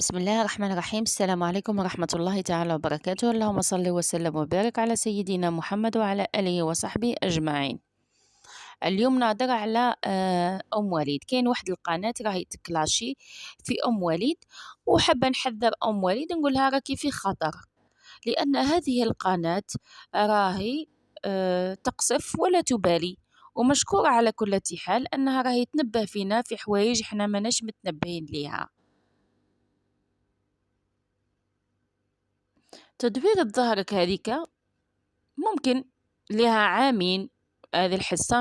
بسم الله الرحمن الرحيم. السلام عليكم ورحمة الله تعالى وبركاته. اللهم صل وسلم وبارك على سيدنا محمد وعلى آله وصحبه أجمعين. اليوم نهضر على أم وليد. كاين واحد القناة راهي تكلاشي في أم وليد، وحابة نحذر أم وليد نقولها راكي في خطر، لأن هذه القناة راهي تقصف ولا تبالي، ومشكورة على كل حال أنها راهي تنبه فينا في حوايج احنا ماناش متنبهين ليها. تدوير ظهرك هذيك ممكن ليها عامين. هذه الحصة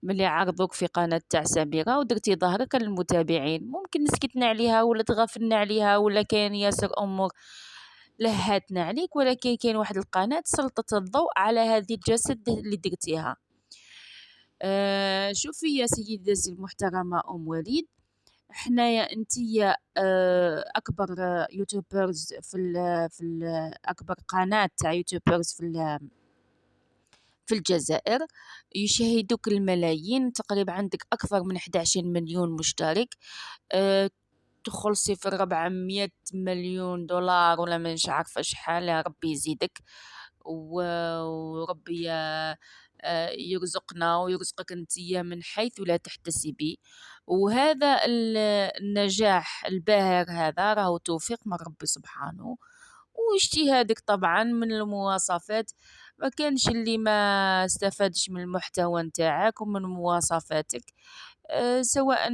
ملي عرضوك في قناة تاع سميرة ودرتي ظهرك للمتابعين، ممكن سكتنا عليها ولا تغفلنا عليها ولا كاين ياسر أمور لهاتنا عليك، ولكن كاين واحد القناة سلطت الضوء على هذه الجسد اللي درتيها. شوفي يا سيدتي المحترمة أم وليد، حنايا انتيا اكبر يوتيوبرز اكبر قناة تاع يوتيوبرز في الجزائر، يشاهدوك الملايين، تقريبا عندك أكثر من 11 مليون مشترك. تخلصي في 400 مليون دولار ولا مش عارفة شحال، يا ربي يزيدك وربي يرزقنا ويرزقك انتيا من حيث لا تحتسبي. وهذا النجاح الباهر هذا راهو توفيق من ربي سبحانه واجتهادك طبعا من المواصفات. ما كانش اللي ما استفادش من المحتوى نتاعك ومن مواصفاتك، سواء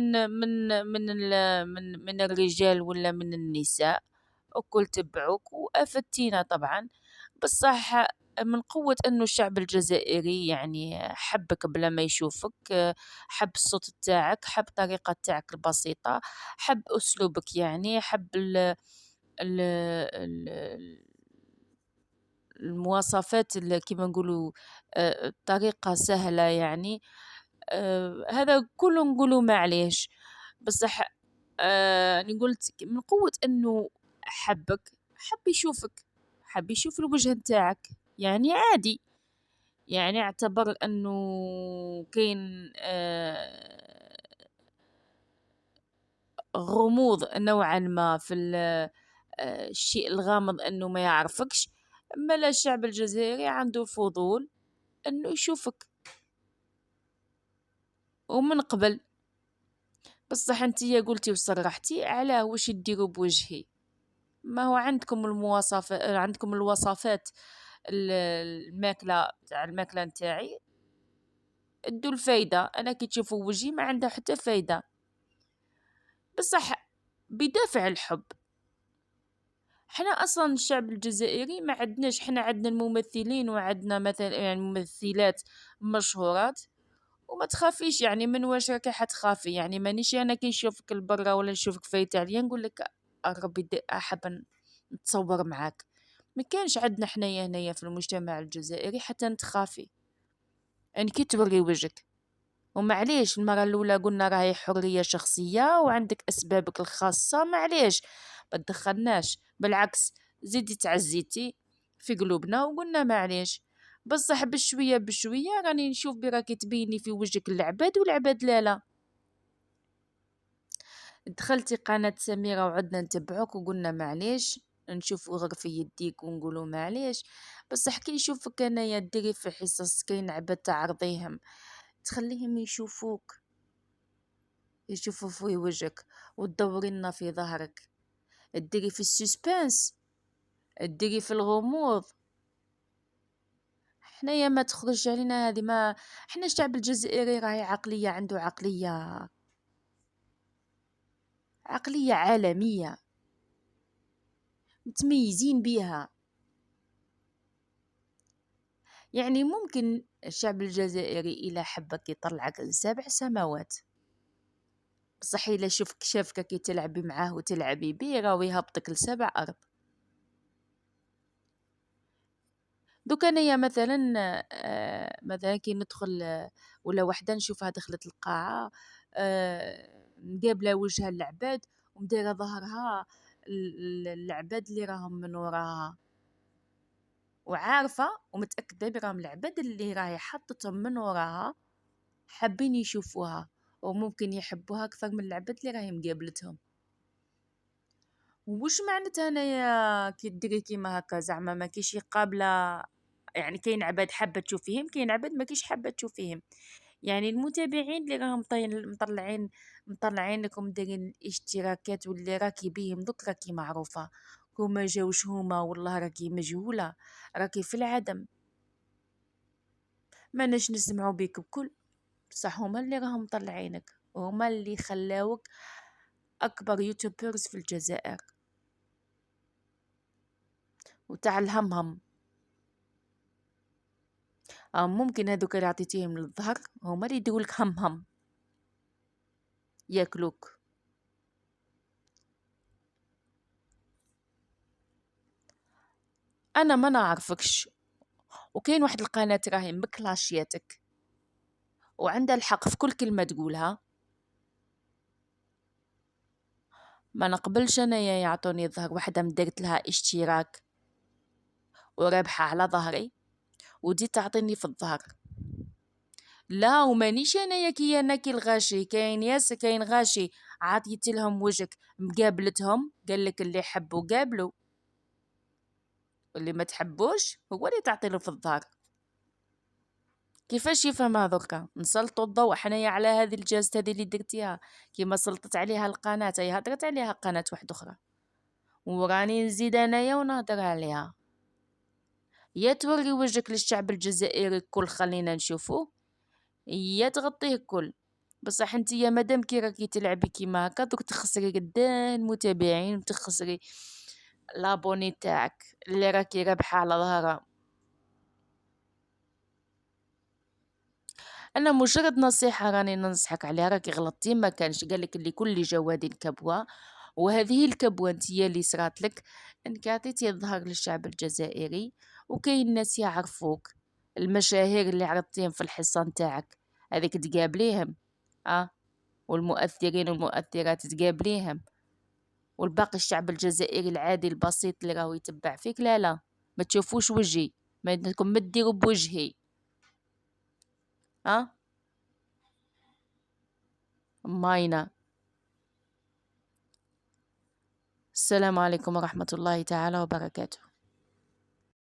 من الرجال ولا من النساء، الكل تبعوك وافدتينا طبعا. بصح من قوة انه الشعب الجزائري يعني حبك بلا ما يشوفك، حب الصوت تاعك، حب طريقة تاعك البسيطة، حب اسلوبك، يعني حب ال ال المواصفات كيما نقولوا، الطريقة سهلة يعني. هذا كله نقولوا معليش، بصح راني قلت من قوة انه حبك، حب يشوف الوجه نتاعك، يعني عادي، يعني اعتبر انه كاين غموض نوعا ما في الشيء الغامض انه ما يعرفكش، اما لا الشعب الجزائري عنده فضول انه يشوفك ومن قبل. بصح انتيا قلتي وصرحتي علاه واش ديروا بوجهي، ما هو عندكم المواصفات، عندكم الوصفات، الماكله تاع الماكله نتاعي ادوا الفايده، انا كي تشوفوا وجهي ما عنده حتى فايده. بصح بدافع الحب، حنا اصلا الشعب الجزائري ما عندناش، حنا عندنا الممثلين وعندنا مثلا يعني ممثلات مشهورات، وما تخافيش يعني من واش راكي حتخافي، يعني مانيش انا كي نشوفك لبرا ولا نشوفك فايت عليا نقول لك ربي حابه نتصور معاك. ما كانش عندنا حنايا هنايا في المجتمع الجزائري حتى نتخافي انك توري وجهك. ومعليش المرة الأولى قلنا راهي حرية شخصية وعندك أسبابك الخاصة، معليش ما تدخلناش، بالعكس زيدي تعزيتي في قلوبنا وقلنا معليش. بصح بشوية بشوية راني نشوف براكي تبيني في وجهك العباد والعباد لا. دخلتي قناة سميرة وعدنا نتبعوك وقلنا معليش نشوفوا غرفي يديك ونقولوا معليش. بصح كي نشوفك انايا ديري في حصص كاين عباد تعرضيهم، تخليهم يشوفوا في وجهك وتدوري لنا في ظهرك، تديري في السسبانس، تديري في الغموض. حنايا ما تخرج علينا هذه، ما حنا الشعب الجزائري راهي عقلية، عنده عقلية عالمية متميزين بيها. يعني ممكن الشعب الجزائري إلى حبك يطلعك لسبع سماوات، بصح إلا شافك كي تلعبي معاه وتلعبي بيه راهو يهبطك لسبع أرض. دوك انايا مثلا مثلا كي ندخل ولا وحده نشوفها دخلت القاعه، مقابله وجهها العباد ومديره ظهرها العباد اللي راهم من وراها، وعارفه ومتاكده براهم العباد اللي راهي حطتهم من وراها حابين يشوفوها، وممكن يحبوها اكثر من العباد اللي راهي مقابلتهم. وش معناتها انايا كي ديري كيما هكا زعما ما كيش قابله؟ يعني كاين عباد حابه تشوف فيهم، كاين عباد ما كيش حابه تشوف فيهم. يعني المتابعين اللي راهم مطلعين لكم دايرين الاشتراكات واللي راكي بيهم دوك راكي معروفه. كوما جاوش هما والله راكي مجهوله، راكي في العدم. ما نش نسمعوا بيك بكل. بصح هما اللي راهم مطلعينك، هما اللي خلاوك اكبر يوتيوبرز في الجزائر. وتاع الهمهم، ممكن هذوك اللي عطيتيهم للظهر هما اللي يديرولك همهم ياكلوك. انا ما نعرفكش، وكاين واحد القناه راهي مكلاشياتك وعندها الحق في كل كلمه تقولها. ما نقبلش انايا يعطوني الظهر وحده درت لها اشتراك ورابحه على ظهري ودي تعطيني في الظهر. لا، ومانيش انايا كي انا كي الغاشي، كاين كاين غاشي عطيت لهم وجهك مقابلتهم، قال لك اللي حبوا قابلوا، واللي ما تحبوش هو اللي تعطي له في الظهر. كيفاش يفهمها دركا؟ نسلطوا الضوء حنايا على هذه الجازة هذه اللي درتيها، كيما سلطت عليها القناة، هي هدرت عليها قناة واحدة اخرى وراني نزيد انايا ونهضر عليها. يا توري وجهك للشعب الجزائري الكل خلينا نشوفوه، يا تغطيه الكل. بصح انتيا مادام كي راكي تلعبي كيما هكا دوك تخسري قداه المتابعين وتخسري لابوني تاعك اللي راكي رابحه على ظهرها. انا مجرد نصيحه راني ننصحك عليها، راكي غلطتي ما كانش قالك اللي كل جواد كبوه، وهذه الكبوه انتيا اللي صرات لك انك عطيتي الظهر للشعب الجزائري. وكاين ناس يعرفوك، المشاهير اللي عرضتيهم في الحصه تاعك هذيك تقابليهم، اه، والمؤثرين والمؤثرات تقابليهم، والباقي الشعب الجزائري العادي البسيط اللي راهو يتبع فيك لا لا، ما تشوفوش وجهي، ما انكم ما ديروا بوجهي. اه، ماينه. السلام عليكم ورحمة الله تعالى وبركاته.